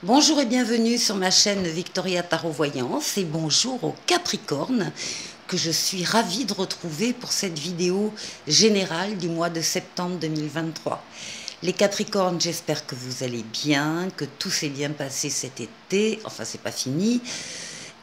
Bonjour et bienvenue sur ma chaîne Victoria Tarot Voyance et bonjour aux Capricornes que je suis ravie de retrouver pour cette vidéo générale du mois de septembre 2023. Les Capricornes, j'espère que vous allez bien, que tout s'est bien passé cet été, enfin c'est pas fini.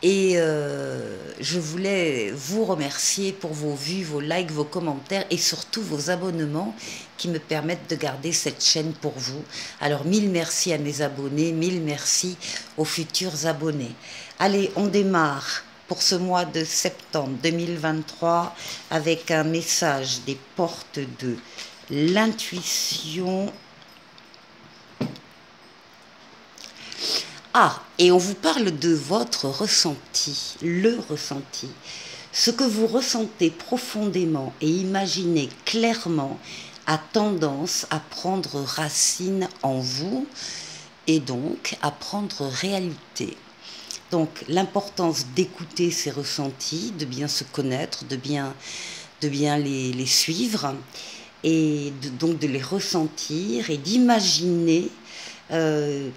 Et je voulais vous remercier pour vos vues, vos likes, vos commentaires et surtout vos abonnements qui me permettent de garder cette chaîne pour vous. Alors mille merci à mes abonnés, mille merci aux futurs abonnés. Allez, on démarre pour ce mois de septembre 2023 avec un message des portes de l'intuition. Ah, et on vous parle de votre ressenti, le ressenti. Ce que vous ressentez profondément et imaginez clairement a tendance à prendre racine en vous et donc à prendre réalité. Donc l'importance d'écouter ces ressentis, de bien se connaître, de bien les suivre et donc de les ressentir et d'imaginer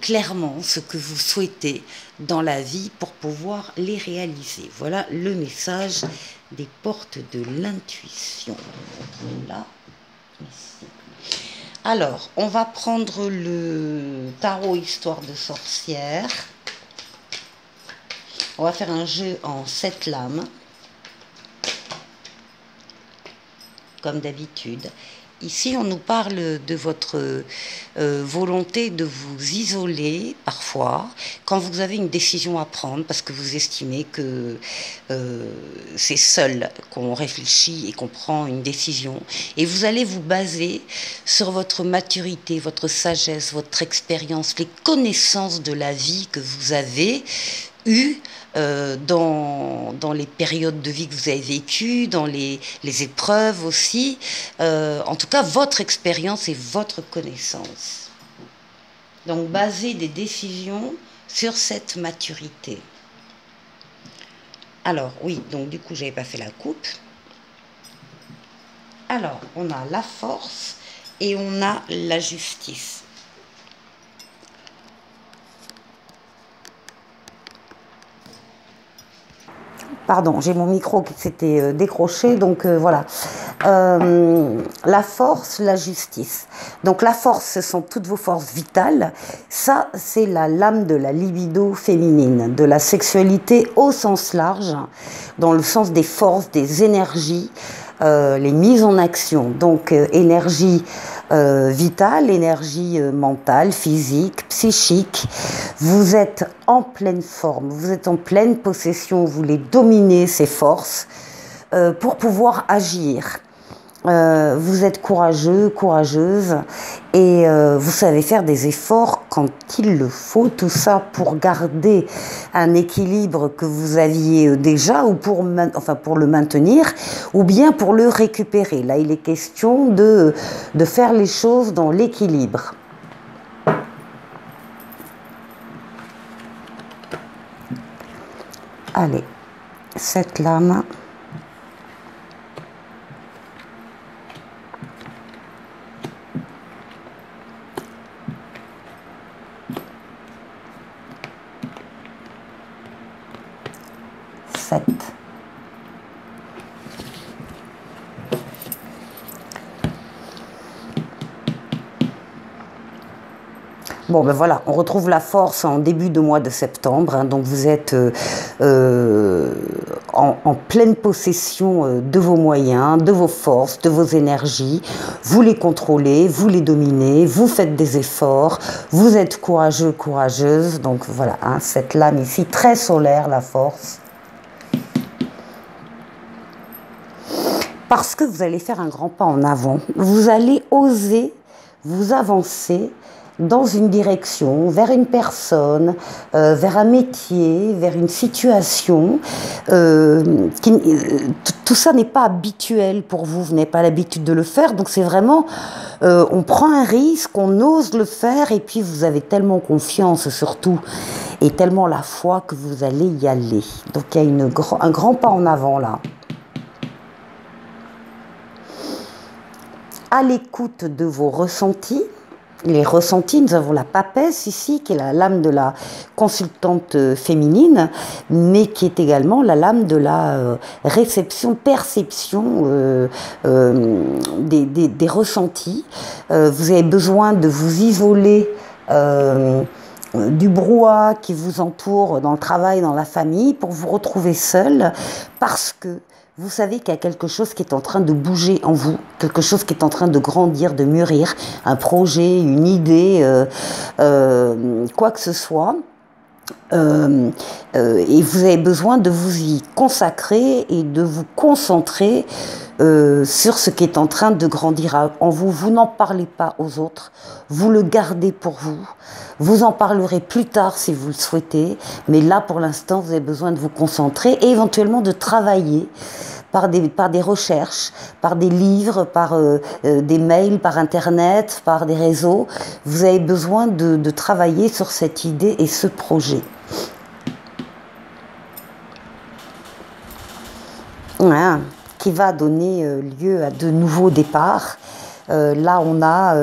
clairement ce que vous souhaitez dans la vie pour pouvoir les réaliser. Voilà le message des portes de l'intuition. Là, ici. Alors, on va prendre le tarot Histoire de sorcière. On va faire un jeu en 7 lames, comme d'habitude. Ici, on nous parle de votre volonté de vous isoler parfois quand vous avez une décision à prendre parce que vous estimez que c'est seul qu'on réfléchit et qu'on prend une décision. Et vous allez vous baser sur votre maturité, votre sagesse, votre expérience, les connaissances de la vie que vous avez eues dans les périodes de vie que vous avez vécues, dans les épreuves aussi, en tout cas votre expérience et votre connaissance. Donc baser des décisions sur cette maturité. Alors oui, donc du coup j'avais pas fait la coupe. Alors on a la force et on a la justice. Pardon, j'ai mon micro qui s'était décroché, donc voilà. La force, la justice. Donc la force, ce sont toutes vos forces vitales. Ça, c'est la lame de la libido féminine, de la sexualité au sens large, dans le sens des forces, des énergies, les mises en action. Donc énergie vitale, énergie mentale, physique, psychique. Vous êtes en pleine forme, vous êtes en pleine possession, vous voulez dominer ces forces pour pouvoir agir. Vous êtes courageux, courageuse et vous savez faire des efforts quand il le faut, tout ça pour garder un équilibre que vous aviez déjà ou pour le maintenir ou bien pour le récupérer. Là, il est question de faire les choses dans l'équilibre. Allez, cette lame. Bon, ben voilà, on retrouve la force en début de mois de septembre, hein, donc vous êtes en pleine possession de vos moyens, de vos forces, de vos énergies. Vous les contrôlez, vous les dominez, vous faites des efforts, vous êtes courageux, courageuse. Donc voilà, hein, cette lame ici, très solaire, la force. Parce que vous allez faire un grand pas en avant, vous allez oser vous avancer dans une direction, vers une personne, vers un métier, vers une situation. Tout ça n'est pas habituel pour vous, vous n'avez pas l'habitude de le faire, donc c'est vraiment, on prend un risque, on ose le faire, et puis vous avez tellement confiance surtout, et tellement la foi que vous allez y aller. Donc il y a un grand pas en avant là. À l'écoute de vos ressentis, les ressentis. Nous avons la papesse ici, qui est la lame de la consultante féminine, mais qui est également la lame de la réception, perception des ressentis. Vous avez besoin de vous isoler du brouhaha qui vous entoure dans le travail, dans la famille, pour vous retrouver seul, parce que vous savez qu'il y a quelque chose qui est en train de bouger en vous, quelque chose qui est en train de grandir, de mûrir, un projet, une idée, quoi que ce soit. Et vous avez besoin de vous y consacrer et de vous concentrer sur ce qui est en train de grandir en vous. Vous n'en parlez pas aux autres, vous le gardez pour vous. Vous en parlerez plus tard si vous le souhaitez, mais là pour l'instant vous avez besoin de vous concentrer et éventuellement de travailler par des recherches, par des livres, par des mails, par internet, par des réseaux. Vous avez besoin de travailler sur cette idée et ce projet. Voilà, qui va donner lieu à de nouveaux départs. Là, on a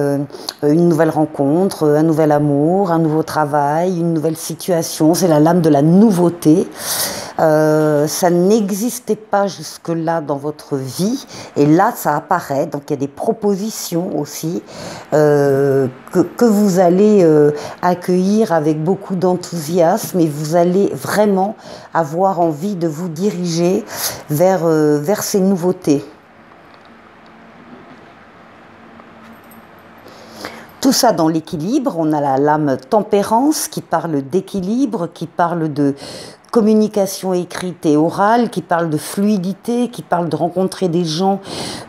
une nouvelle rencontre, un nouvel amour, un nouveau travail, une nouvelle situation. C'est la lame de la nouveauté. Ça n'existait pas jusque-là dans votre vie. Et là, ça apparaît. Donc, il y a des propositions aussi que vous allez accueillir avec beaucoup d'enthousiasme. Et vous allez vraiment avoir envie de vous diriger vers ces nouveautés. Tout ça dans l'équilibre. On a la lame tempérance qui parle d'équilibre, qui parle de communication écrite et orale, qui parle de fluidité, qui parle de rencontrer des gens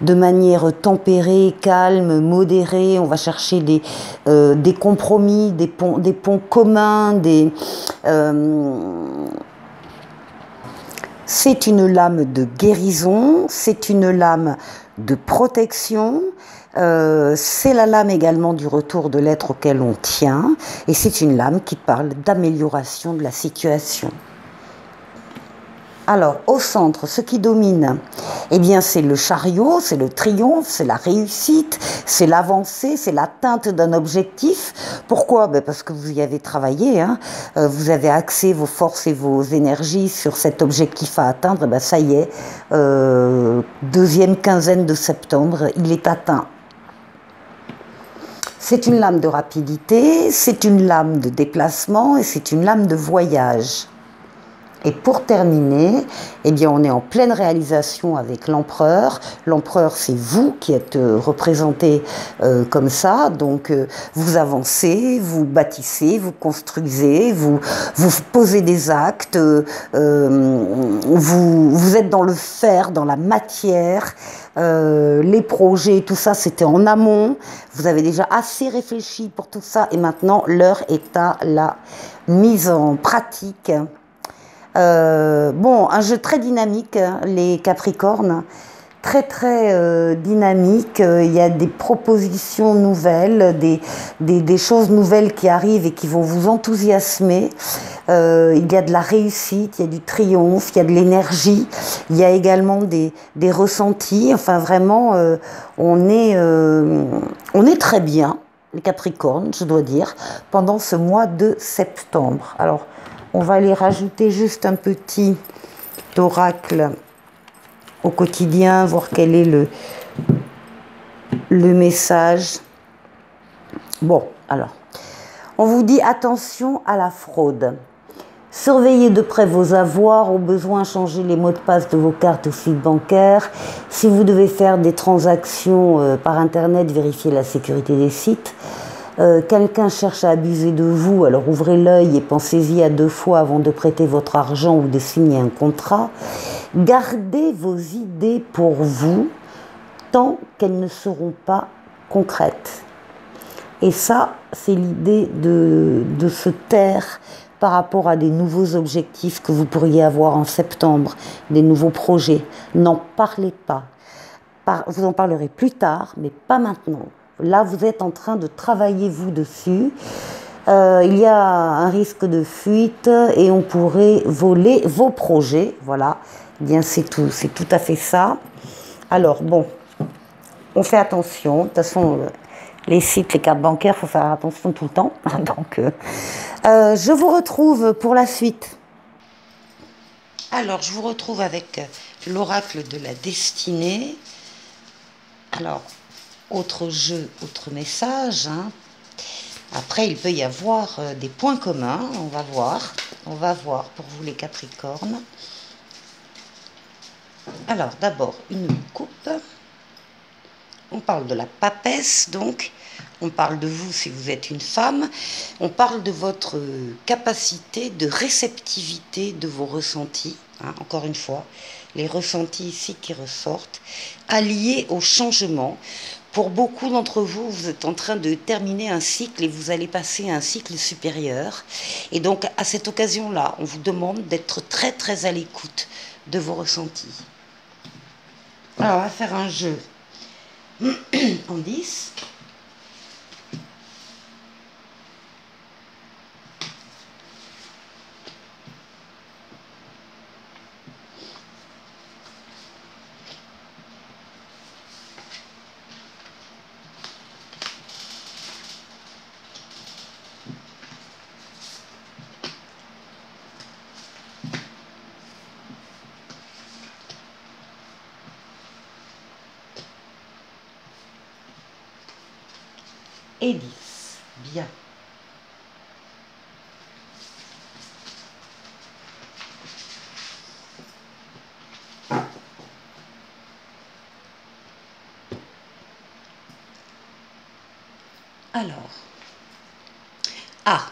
de manière tempérée, calme, modérée. On va chercher des compromis, des ponts communs, c'est une lame de guérison, c'est une lame de protection. C'est la lame également du retour de l'être auquel on tient, et c'est une lame qui parle d'amélioration de la situation. Alors, au centre, ce qui domine, eh bien, c'est le chariot, c'est le triomphe, c'est la réussite, c'est l'avancée, c'est l'atteinte d'un objectif. Pourquoi? Parce que vous y avez travaillé, hein. Vous avez axé vos forces et vos énergies sur cet objectif à atteindre. Ça y est, deuxième quinzaine de septembre, il est atteint. C'est une lame de rapidité, c'est une lame de déplacement et c'est une lame de voyage. Et pour terminer, eh bien, on est en pleine réalisation avec l'empereur. L'empereur, c'est vous qui êtes représenté comme ça. Donc, vous avancez, vous bâtissez, vous construisez, vous posez des actes, vous êtes dans le faire, dans la matière. Les projets, tout ça, c'était en amont. Vous avez déjà assez réfléchi pour tout ça. Et maintenant, l'heure est à la mise en pratique. Bon, un jeu très dynamique, hein, les Capricornes, très dynamique. Il y a des propositions nouvelles, des choses nouvelles qui arrivent et qui vont vous enthousiasmer. Il y a de la réussite, il y a du triomphe, il y a de l'énergie, il y a également des ressentis. Enfin, vraiment, on est très bien, les Capricornes, je dois dire, pendant ce mois de septembre. Alors, on va aller rajouter juste un petit oracle au quotidien, voir quel est le message. Bon, alors, on vous dit attention à la fraude. Surveillez de près vos avoirs, au besoin changer les mots de passe de vos cartes ou sites bancaires. Si vous devez faire des transactions par Internet, vérifiez la sécurité des sites. Quelqu'un cherche à abuser de vous, alors ouvrez l'œil et pensez-y à 2 fois avant de prêter votre argent ou de signer un contrat. Gardez vos idées pour vous tant qu'elles ne seront pas concrètes. Et ça, c'est l'idée de se taire par rapport à des nouveaux objectifs que vous pourriez avoir en septembre, des nouveaux projets. N'en parlez pas. Vous en parlerez plus tard, mais pas maintenant. Là, vous êtes en train de travailler, vous, dessus. Il y a un risque de fuite et on pourrait voler vos projets. Voilà, eh bien c'est tout à fait ça. Alors, bon, on fait attention. De toute façon, Les sites, les cartes bancaires, il faut faire attention tout le temps. Donc, je vous retrouve pour la suite. Alors, je vous retrouve avec l'oracle de la destinée. Alors, autre jeu, autre message. Hein. Après, il peut y avoir des points communs. On va voir. On va voir pour vous les Capricornes. Alors, d'abord, une coupe. On parle de la papesse, donc. On parle de vous si vous êtes une femme. On parle de votre capacité de réceptivité de vos ressentis. Hein, encore une fois, les ressentis ici qui ressortent, alliés au changement. Pour beaucoup d'entre vous, vous êtes en train de terminer un cycle et vous allez passer à un cycle supérieur. Et donc, à cette occasion-là, on vous demande d'être très, très à l'écoute de vos ressentis. Alors, on va faire un jeu en 10. Et 10. Bien. Alors. Ah.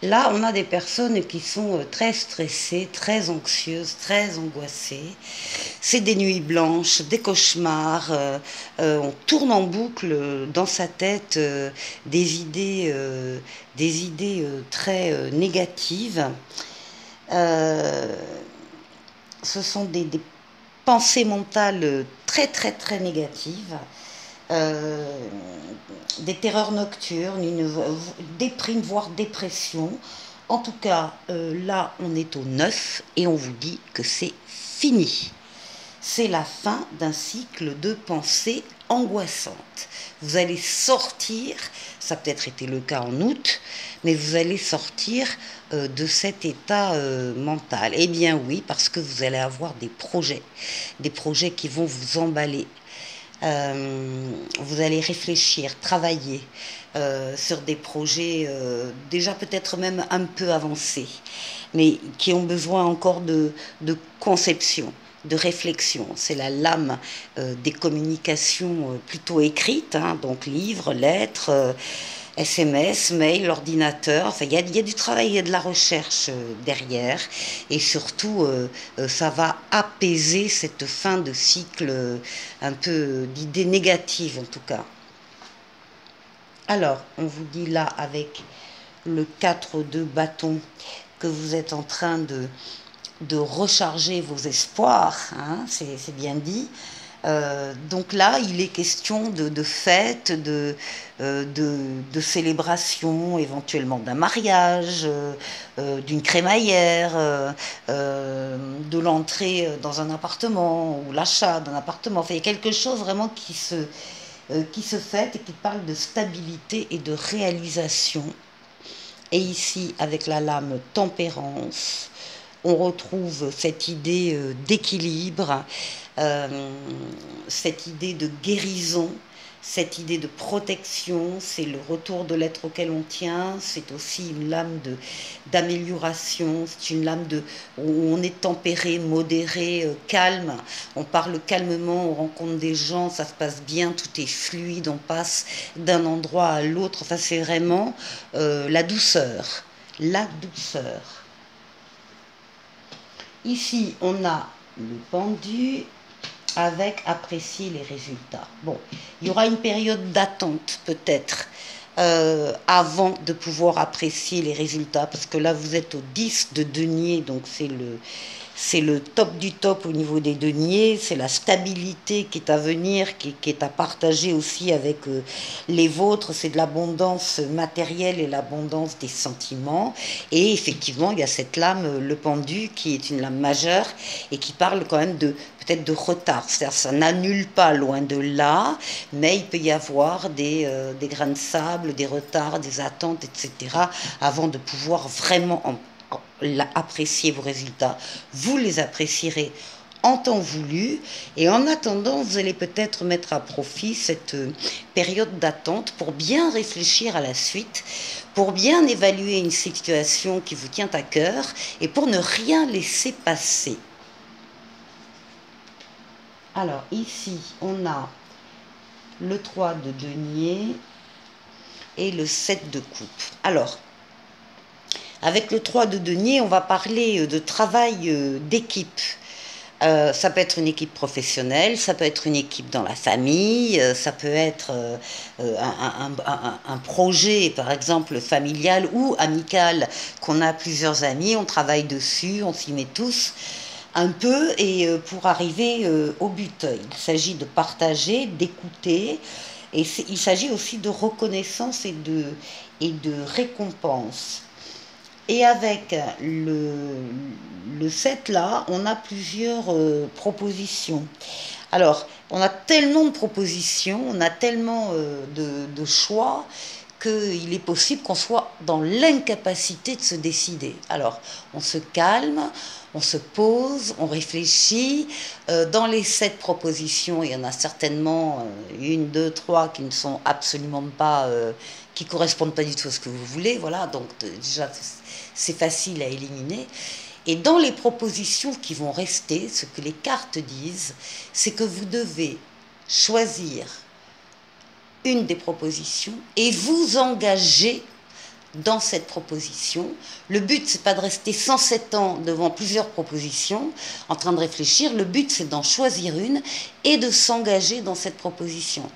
Là, on a des personnes qui sont très stressées, très anxieuses, très angoissées. C'est des nuits blanches, des cauchemars. On tourne en boucle dans sa tête des idées très négatives. Ce sont des pensées mentales très, très, très négatives. Des terreurs nocturnes, une déprime, voire dépression. En tout cas, là, on est au 9 et on vous dit que c'est fini. C'est la fin d'un cycle de pensées angoissantes. Vous allez sortir, ça a peut-être été le cas en août, mais vous allez sortir de cet état mental. Eh bien oui, parce que vous allez avoir des projets qui vont vous emballer. Vous allez réfléchir, travailler sur des projets déjà peut-être même un peu avancés, mais qui ont besoin encore de conception, de réflexion. C'est la lame des communications plutôt écrites, hein, donc livres, lettres, SMS, mail, ordinateur. Enfin, il y a du travail, il y a de la recherche derrière. Et surtout, ça va apaiser cette fin de cycle un peu d'idées négatives en tout cas. Alors, on vous dit là avec le 4 de bâton que vous êtes en train de recharger vos espoirs, hein, c'est bien dit. Donc là, il est question de fêtes, de célébrations, éventuellement d'un mariage, d'une crémaillère, de l'entrée dans un appartement ou l'achat d'un appartement. Enfin, il y a quelque chose vraiment qui se fête et qui parle de stabilité et de réalisation. Et ici, avec la lame tempérance, on retrouve cette idée d'équilibre, cette idée de guérison, cette idée de protection. C'est le retour de l'être auquel on tient. C'est aussi une lame d'amélioration. C'est une lame où on est tempéré, modéré, calme. On parle calmement, on rencontre des gens, ça se passe bien, tout est fluide, on passe d'un endroit à l'autre. Enfin, c'est vraiment la douceur. La douceur. Ici, on a le pendu avec apprécier les résultats. Bon, il y aura une période d'attente peut-être avant de pouvoir apprécier les résultats, parce que là, vous êtes au 10 de denier, donc c'est c'est le top du top au niveau des deniers, c'est la stabilité qui est à venir, qui est à partager aussi avec les vôtres, c'est de l'abondance matérielle et l'abondance des sentiments. Et effectivement, il y a cette lame, le pendu, qui est une lame majeure et qui parle quand même de peut-être de retard. C'est-à-dire ça n'annule pas loin de là, mais il peut y avoir des grains de sable, des retards, des attentes, etc. avant de pouvoir vraiment apprécier vos résultats. Vous les apprécierez en temps voulu et en attendant vous allez peut-être mettre à profit cette période d'attente pour bien réfléchir à la suite, pour bien évaluer une situation qui vous tient à cœur et pour ne rien laisser passer. Alors ici on a le 3 de denier et le 7 de coupe. Alors avec le 3 de denier, on va parler de travail d'équipe. Ça peut être une équipe professionnelle, ça peut être une équipe dans la famille, ça peut être un projet, par exemple, familial ou amical, qu'on a plusieurs amis, on travaille dessus, on s'y met tous un peu, et pour arriver au but. Il s'agit de partager, d'écouter, et il s'agit aussi de reconnaissance et de récompense. Et avec le 7 là, on a plusieurs propositions. Alors, on a tellement de propositions, on a tellement de choix qu'il est possible qu'on soit dans l'incapacité de se décider. Alors, on se calme, on se pose, on réfléchit. Dans les 7 propositions, il y en a certainement une, deux, trois qui ne sont absolument pas, qui correspondent pas du tout à ce que vous voulez. Voilà, donc déjà, c'est facile à éliminer. Et dans les propositions qui vont rester, ce que les cartes disent, c'est que vous devez choisir une des propositions et vous engager dans cette proposition. Le but, c'est pas de rester 107 ans devant plusieurs propositions en train de réfléchir. Le but, c'est d'en choisir une et de s'engager dans cette proposition.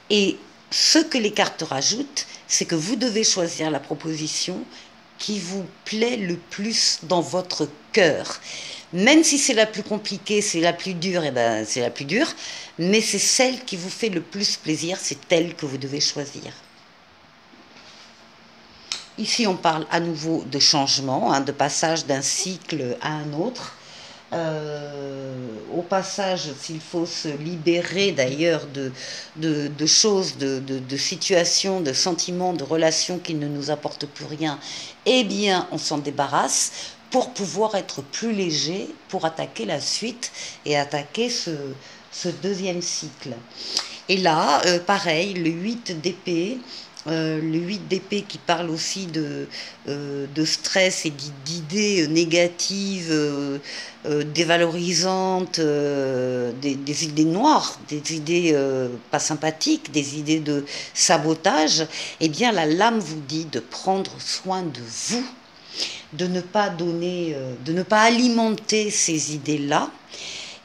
Et ce que les cartes rajoutent, c'est que vous devez choisir la proposition qui vous plaît le plus dans votre cœur. Même si c'est la plus compliquée, c'est la plus dure, et ben c'est la plus dure, mais c'est celle qui vous fait le plus plaisir, c'est elle que vous devez choisir. Ici, on parle à nouveau de changement, hein, de passage d'un cycle à un autre. Au passage, s'il faut se libérer d'ailleurs de choses, de situations, de sentiments, de relations qui ne nous apportent plus rien, eh bien, on s'en débarrasse pour pouvoir être plus léger, pour attaquer la suite et attaquer ce deuxième cycle. Et là, pareil, le 8 d'épée, le 8 d'épée qui parle aussi de stress et d'idées négatives, dévalorisantes, des idées noires, des idées pas sympathiques, des idées de sabotage, eh bien la lame vous dit de prendre soin de vous, de ne pas donner, de ne pas alimenter ces idées-là,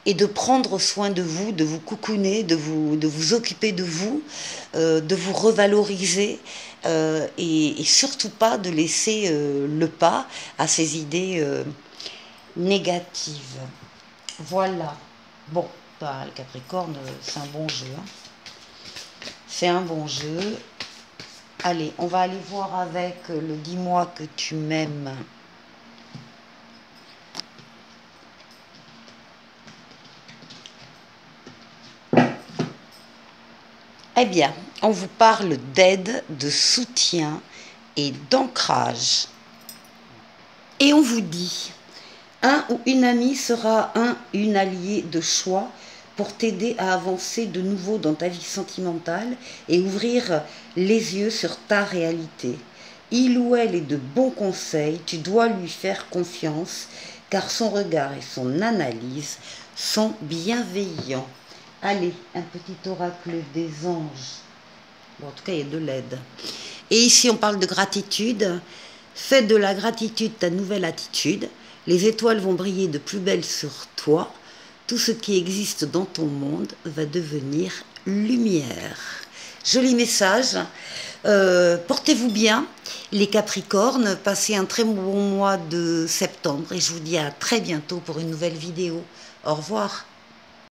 et de prendre soin de vous cocooner, de vous occuper de vous revaloriser, et surtout pas de laisser le pas à ces idées négatives. Voilà. Bon, bah, le Capricorne, c'est un bon jeu. Hein. C'est un bon jeu. Allez, on va aller voir avec le dis-moi que tu m'aimes. Eh bien, on vous parle d'aide, de soutien et d'ancrage. Et on vous dit, un ou une amie sera une alliée de choix pour t'aider à avancer de nouveau dans ta vie sentimentale et ouvrir les yeux sur ta réalité. Il ou elle est de bons conseils, tu dois lui faire confiance, car son regard et son analyse sont bienveillants. Allez, un petit oracle des anges. Bon, en tout cas, il y a de l'aide. Et ici, on parle de gratitude. Fais de la gratitude ta nouvelle attitude. Les étoiles vont briller de plus belle sur toi. Tout ce qui existe dans ton monde va devenir lumière. Joli message. Portez-vous bien, les Capricornes. Passez un très bon mois de septembre et je vous dis à très bientôt pour une nouvelle vidéo. Au revoir.